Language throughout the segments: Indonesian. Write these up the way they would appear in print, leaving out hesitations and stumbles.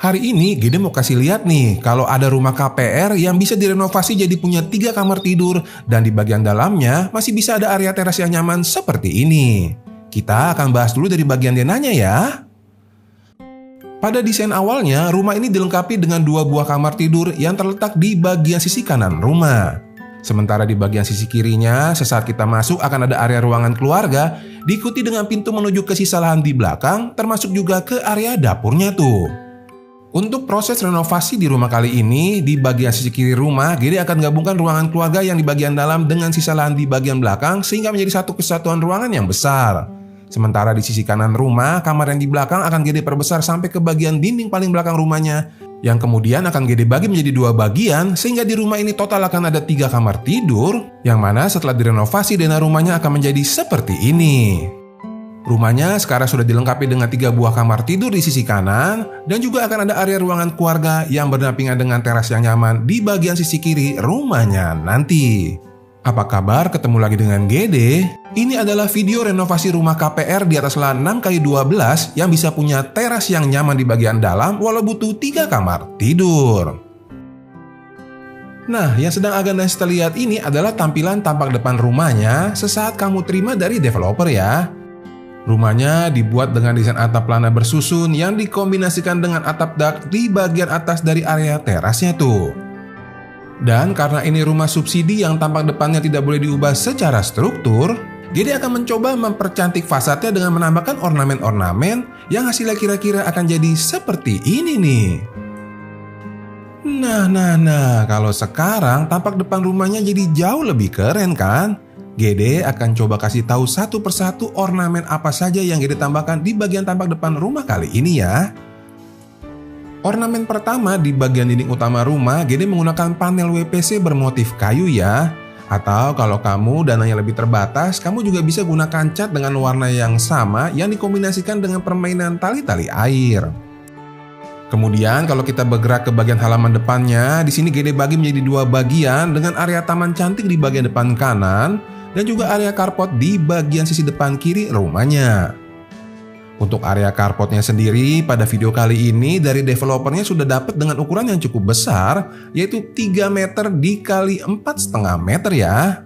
Hari ini Gede mau kasih lihat nih kalau ada rumah KPR yang bisa direnovasi jadi punya 3 kamar tidur dan di bagian dalamnya masih bisa ada area teras yang nyaman seperti ini. Kita akan bahas dulu dari bagian denahnya ya. Pada desain awalnya, rumah ini dilengkapi dengan 2 buah kamar tidur yang terletak di bagian sisi kanan rumah. Sementara di bagian sisi kirinya, sesaat kita masuk akan ada area ruangan keluarga, diikuti dengan pintu menuju ke sisa lahan di belakang, termasuk juga ke area dapurnya tuh. Untuk proses renovasi di rumah kali ini, di bagian sisi kiri rumah, Gede akan gabungkan ruangan keluarga yang di bagian dalam dengan sisa lahan di bagian belakang sehingga menjadi satu kesatuan ruangan yang besar. Sementara di sisi kanan rumah, kamar yang di belakang akan Gede perbesar sampai ke bagian dinding paling belakang rumahnya, yang kemudian akan Gede bagi menjadi 2 bagian sehingga di rumah ini total akan ada 3 kamar tidur, yang mana setelah direnovasi denah rumahnya akan menjadi seperti ini. Rumahnya sekarang sudah dilengkapi dengan 3 buah kamar tidur di sisi kanan dan juga akan ada area ruangan keluarga yang berdampingan dengan teras yang nyaman di bagian sisi kiri rumahnya nanti. Apa kabar? Ketemu lagi dengan Gede. Ini adalah video renovasi rumah KPR di atas lahan 6x12 yang bisa punya teras yang nyaman di bagian dalam walau butuh 3 kamar tidur. Nah, yang sedang Aganasta lihat ini adalah tampilan tampak depan rumahnya sesaat kamu terima dari developer ya. Rumahnya dibuat dengan desain atap pelana bersusun yang dikombinasikan dengan atap dak di bagian atas dari area terasnya tuh. Dan karena ini rumah subsidi yang tampak depannya tidak boleh diubah secara struktur, Gede akan mencoba mempercantik fasadnya dengan menambahkan ornamen-ornamen yang hasilnya kira-kira akan jadi seperti ini nih. Nah, kalau sekarang tampak depan rumahnya jadi jauh lebih keren kan? Gede akan coba kasih tahu satu persatu ornamen apa saja yang Gede tambahkan di bagian tampak depan rumah kali ini ya. Ornamen pertama di bagian dinding utama rumah, Gede menggunakan panel WPC bermotif kayu ya. Atau kalau kamu dananya lebih terbatas, kamu juga bisa gunakan cat dengan warna yang sama yang dikombinasikan dengan permainan tali-tali air. Kemudian kalau kita bergerak ke bagian halaman depannya, di sini Gede bagi menjadi 2 bagian dengan area taman cantik di bagian depan kanan dan juga area carport di bagian sisi depan kiri rumahnya. Untuk area carportnya sendiri, pada video kali ini dari developernya sudah dapat dengan ukuran yang cukup besar, yaitu 3 meter dikali 4,5 meter ya.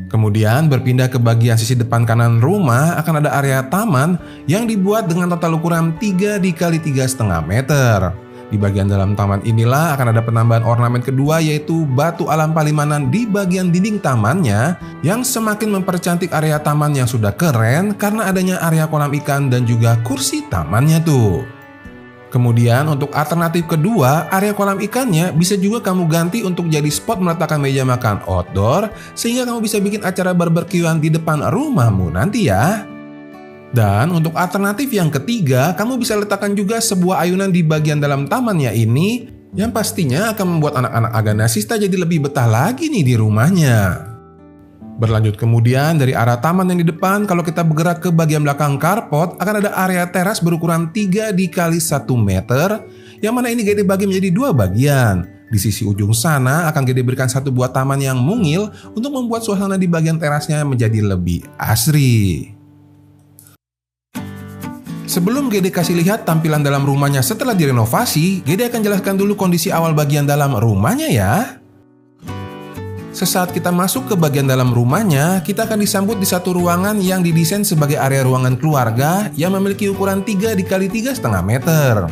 Kemudian berpindah ke bagian sisi depan kanan rumah akan ada area taman yang dibuat dengan total ukuran 3 dikali 3,5 meter. Di bagian dalam taman inilah akan ada penambahan ornamen kedua yaitu batu alam Palimanan di bagian dinding tamannya yang semakin mempercantik area taman yang sudah keren karena adanya area kolam ikan dan juga kursi tamannya tuh. Kemudian untuk alternatif kedua, area kolam ikannya bisa juga kamu ganti untuk jadi spot meletakkan meja makan outdoor sehingga kamu bisa bikin acara barbekyuan di depan rumahmu nanti ya. Dan untuk alternatif yang ketiga, kamu bisa letakkan juga sebuah ayunan di bagian dalam tamannya ini yang pastinya akan membuat anak-anak Aganasista jadi lebih betah lagi nih di rumahnya. Berlanjut kemudian dari arah taman yang di depan, kalau kita bergerak ke bagian belakang carport akan ada area teras berukuran 3 dikali 1 meter yang mana ini Gede bagi menjadi 2 bagian. Di sisi ujung sana akan Gede berikan 1 buah taman yang mungil untuk membuat suasana di bagian terasnya menjadi lebih asri. Sebelum Gede kasih lihat tampilan dalam rumahnya setelah direnovasi, Gede akan jelaskan dulu kondisi awal bagian dalam rumahnya ya. Sesaat kita masuk ke bagian dalam rumahnya, kita akan disambut di satu ruangan yang didesain sebagai area ruangan keluarga yang memiliki ukuran 3 dikali 3,5 meter.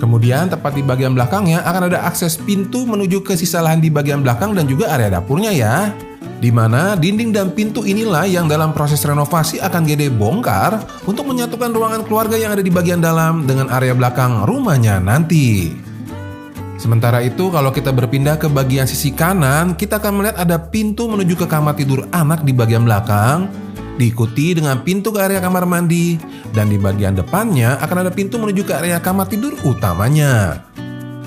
Kemudian tepat di bagian belakangnya akan ada akses pintu menuju ke sisa lahan di bagian belakang dan juga area dapurnya ya. Di mana dinding dan pintu inilah yang dalam proses renovasi akan Gede bongkar untuk menyatukan ruangan keluarga yang ada di bagian dalam dengan area belakang rumahnya nanti. Sementara itu kalau kita berpindah ke bagian sisi kanan, kita akan melihat ada pintu menuju ke kamar tidur anak di bagian belakang, diikuti dengan pintu ke area kamar mandi, dan di bagian depannya akan ada pintu menuju ke area kamar tidur utamanya.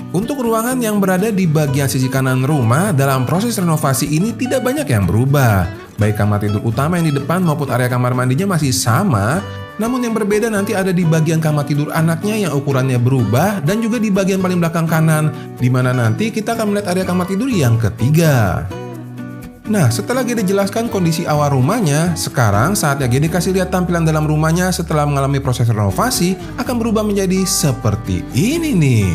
Untuk ruangan yang berada di bagian sisi kanan rumah, dalam proses renovasi ini tidak banyak yang berubah. Baik kamar tidur utama yang di depan maupun area kamar mandinya masih sama, namun yang berbeda nanti ada di bagian kamar tidur anaknya yang ukurannya berubah dan juga di bagian paling belakang kanan, di mana nanti kita akan melihat area kamar tidur yang ketiga. Nah, setelah Gede jelaskan kondisi awal rumahnya, sekarang saatnya Gede kasih lihat tampilan dalam rumahnya setelah mengalami proses renovasi akan berubah menjadi seperti ini nih.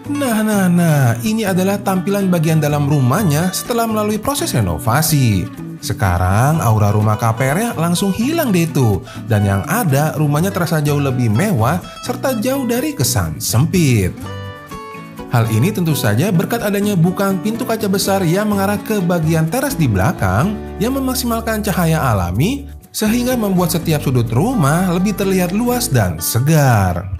Nah, ini adalah tampilan bagian dalam rumahnya setelah melalui proses renovasi. Sekarang aura rumah KPR-nya langsung hilang deh tuh. Dan yang ada rumahnya terasa jauh lebih mewah serta jauh dari kesan sempit. Hal ini tentu saja berkat adanya bukaan pintu kaca besar yang mengarah ke bagian teras di belakang yang memaksimalkan cahaya alami sehingga membuat setiap sudut rumah lebih terlihat luas dan segar.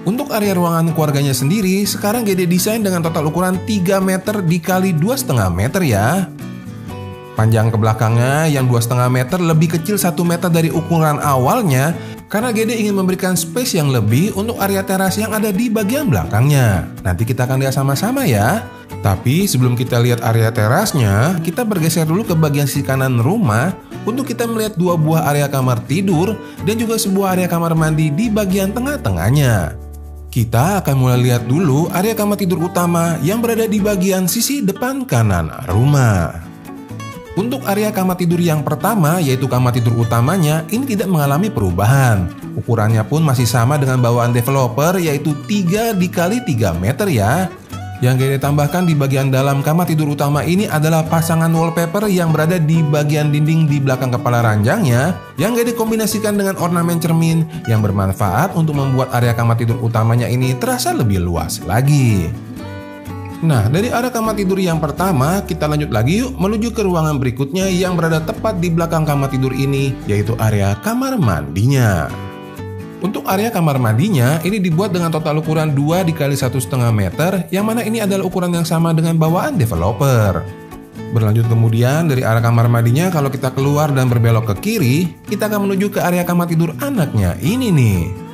Untuk area ruangan keluarganya sendiri, sekarang Gede desain dengan total ukuran 3 meter dikali 2,5 meter ya. Panjang ke belakangnya yang 2,5 meter lebih kecil 1 meter dari ukuran awalnya karena Gede ingin memberikan space yang lebih untuk area teras yang ada di bagian belakangnya. Nanti kita akan lihat sama-sama ya. Tapi sebelum kita lihat area terasnya, kita bergeser dulu ke bagian sisi kanan rumah untuk kita melihat 2 buah area kamar tidur dan juga sebuah area kamar mandi di bagian tengah-tengahnya. Kita akan mulai lihat dulu area kamar tidur utama yang berada di bagian sisi depan kanan rumah. Untuk area kamar tidur yang pertama, yaitu kamar tidur utamanya, ini tidak mengalami perubahan. Ukurannya pun masih sama dengan bawaan developer, yaitu 3 dikali 3 meter ya. Yang Gede tambahkan di bagian dalam kamar tidur utama ini adalah pasangan wallpaper yang berada di bagian dinding di belakang kepala ranjangnya, yang Gede kombinasikan dengan ornamen cermin yang bermanfaat untuk membuat area kamar tidur utamanya ini terasa lebih luas lagi. Nah, dari arah kamar tidur yang pertama, kita lanjut lagi yuk menuju ke ruangan berikutnya yang berada tepat di belakang kamar tidur ini, yaitu area kamar mandinya. Untuk area kamar mandinya, ini dibuat dengan total ukuran 2 dikali 1,5 meter, yang mana ini adalah ukuran yang sama dengan bawaan developer. Berlanjut kemudian, dari arah kamar mandinya, kalau kita keluar dan berbelok ke kiri, kita akan menuju ke area kamar tidur anaknya ini nih.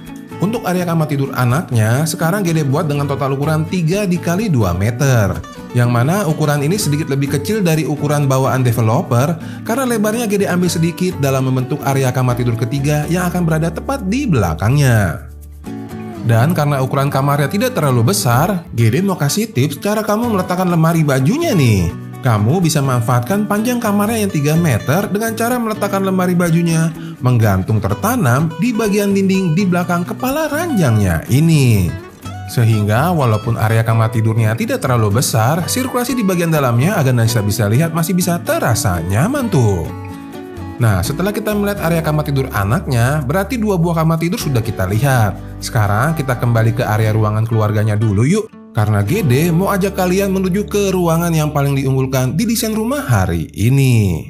Untuk area kamar tidur anaknya, sekarang Gede buat dengan total ukuran 3 dikali 2 meter. Yang mana ukuran ini sedikit lebih kecil dari ukuran bawaan developer karena lebarnya Gede ambil sedikit dalam membentuk area kamar tidur ketiga yang akan berada tepat di belakangnya. Dan karena ukuran kamarnya tidak terlalu besar, Gede mau kasih tips cara kamu meletakkan lemari bajunya nih. Kamu bisa manfaatkan panjang kamarnya yang 3 meter dengan cara meletakkan lemari bajunya menggantung tertanam di bagian dinding di belakang kepala ranjangnya ini. Sehingga walaupun area kamar tidurnya tidak terlalu besar, sirkulasi di bagian dalamnya agar Nisa bisa lihat masih bisa terasa nyaman tuh. Nah, setelah kita melihat area kamar tidur anaknya, berarti 2 buah kamar tidur sudah kita lihat. Sekarang kita kembali ke area ruangan keluarganya dulu yuk. Karena Gede mau ajak kalian menuju ke ruangan yang paling diunggulkan di desain rumah hari ini.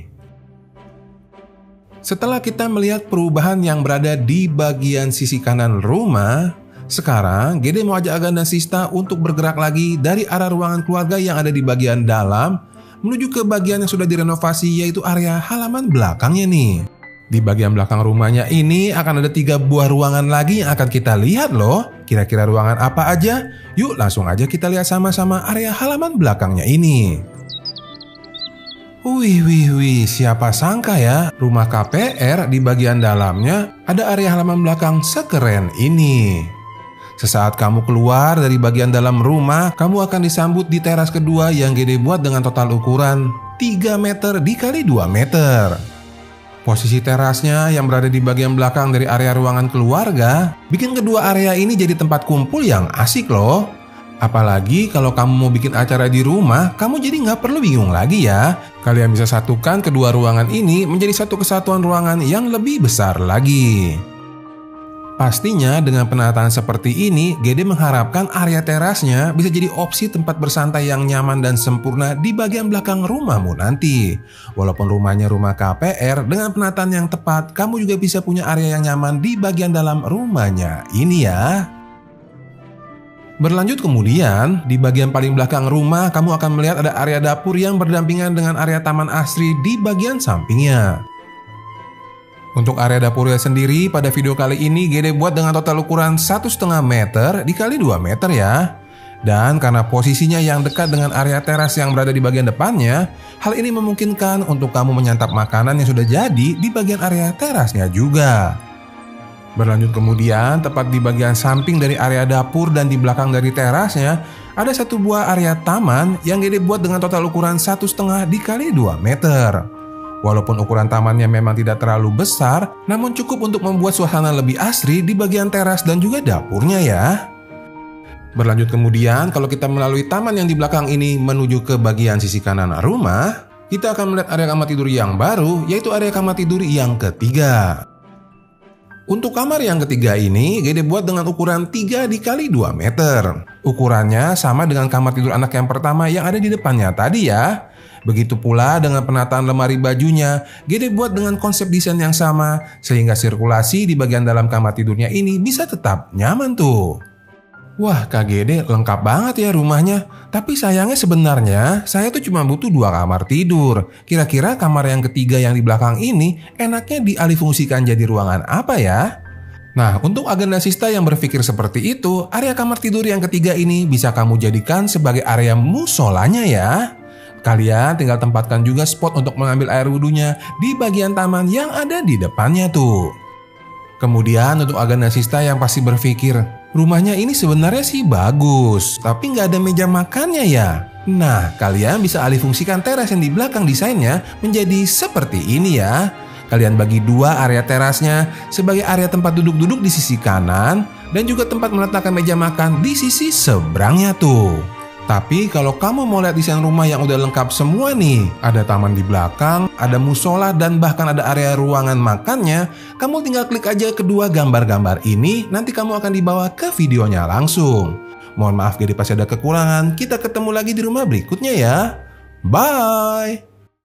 Setelah kita melihat perubahan yang berada di bagian sisi kanan rumah, sekarang Gede mau ajak Agan dan Sista untuk bergerak lagi dari arah ruangan keluarga yang ada di bagian dalam menuju ke bagian yang sudah direnovasi, yaitu area halaman belakangnya nih. Di bagian belakang rumahnya ini akan ada 3 buah ruangan lagi yang akan kita lihat loh. Kira-kira ruangan apa aja? Yuk langsung aja kita lihat sama-sama area halaman belakangnya ini. Wih, siapa sangka ya, rumah KPR di bagian dalamnya ada area halaman belakang sekeren ini. Sesaat kamu keluar dari bagian dalam rumah, kamu akan disambut di teras kedua yang Gede buat dengan total ukuran 3 meter dikali 2 meter. Posisi terasnya yang berada di bagian belakang dari area ruangan keluarga bikin kedua area ini jadi tempat kumpul yang asik loh. Apalagi kalau kamu mau bikin acara di rumah, kamu jadi nggak perlu bingung lagi ya. Kalian bisa satukan kedua ruangan ini menjadi satu kesatuan ruangan yang lebih besar lagi. Pastinya dengan penataan seperti ini, Gede mengharapkan area terasnya bisa jadi opsi tempat bersantai yang nyaman dan sempurna di bagian belakang rumahmu nanti. Walaupun rumahnya rumah KPR, dengan penataan yang tepat, kamu juga bisa punya area yang nyaman di bagian dalam rumahnya ini ya. Berlanjut kemudian, di bagian paling belakang rumah, kamu akan melihat ada area dapur yang berdampingan dengan area taman asri di bagian sampingnya. Untuk area dapurnya sendiri, pada video kali ini Gede buat dengan total ukuran 1,5 meter dikali 2 meter ya. Dan karena posisinya yang dekat dengan area teras yang berada di bagian depannya, hal ini memungkinkan untuk kamu menyantap makanan yang sudah jadi di bagian area terasnya juga. Berlanjut kemudian, tepat di bagian samping dari area dapur dan di belakang dari terasnya, ada satu buah area taman yang Gede buat dengan total ukuran 1,5 dikali 2 meter. Walaupun ukuran tamannya memang tidak terlalu besar, namun cukup untuk membuat suasana lebih asri di bagian teras dan juga dapurnya ya. Berlanjut kemudian, kalau kita melalui taman yang di belakang ini menuju ke bagian sisi kanan rumah, kita akan melihat area kamar tidur yang baru, yaitu area kamar tidur yang ketiga. Untuk kamar yang ketiga ini, Gede buat dengan ukuran 3 dikali 2 meter. Ukurannya sama dengan kamar tidur anak yang pertama yang ada di depannya tadi ya. Begitu pula dengan penataan lemari bajunya, Gede buat dengan konsep desain yang sama, sehingga sirkulasi di bagian dalam kamar tidurnya ini bisa tetap nyaman tuh. Wah, Kak Gede lengkap banget ya rumahnya. Tapi sayangnya sebenarnya saya tuh cuma butuh 2 kamar tidur. Kira-kira kamar yang ketiga yang di belakang ini enaknya dialihfungsikan jadi ruangan apa ya? Nah, untuk agenda sista yang berpikir seperti itu, area kamar tidur yang ketiga ini bisa kamu jadikan sebagai area musolanya ya. Kalian tinggal tempatkan juga spot untuk mengambil air wudhunya di bagian taman yang ada di depannya tuh. Kemudian untuk agenda sista yang pasti berpikir, rumahnya ini sebenarnya sih bagus, tapi nggak ada meja makannya ya. Nah, kalian bisa alihfungsikan teras yang di belakang desainnya menjadi seperti ini ya. Kalian bagi 2 area terasnya sebagai area tempat duduk-duduk di sisi kanan dan juga tempat meletakkan meja makan di sisi seberangnya tuh. Tapi kalau kamu mau lihat desain rumah yang udah lengkap semua nih, ada taman di belakang, ada musola, dan bahkan ada area ruangan makannya, kamu tinggal klik aja kedua gambar-gambar ini, nanti kamu akan dibawa ke videonya langsung. Mohon maaf Gede pasti ada kekurangan, kita ketemu lagi di rumah berikutnya ya. Bye!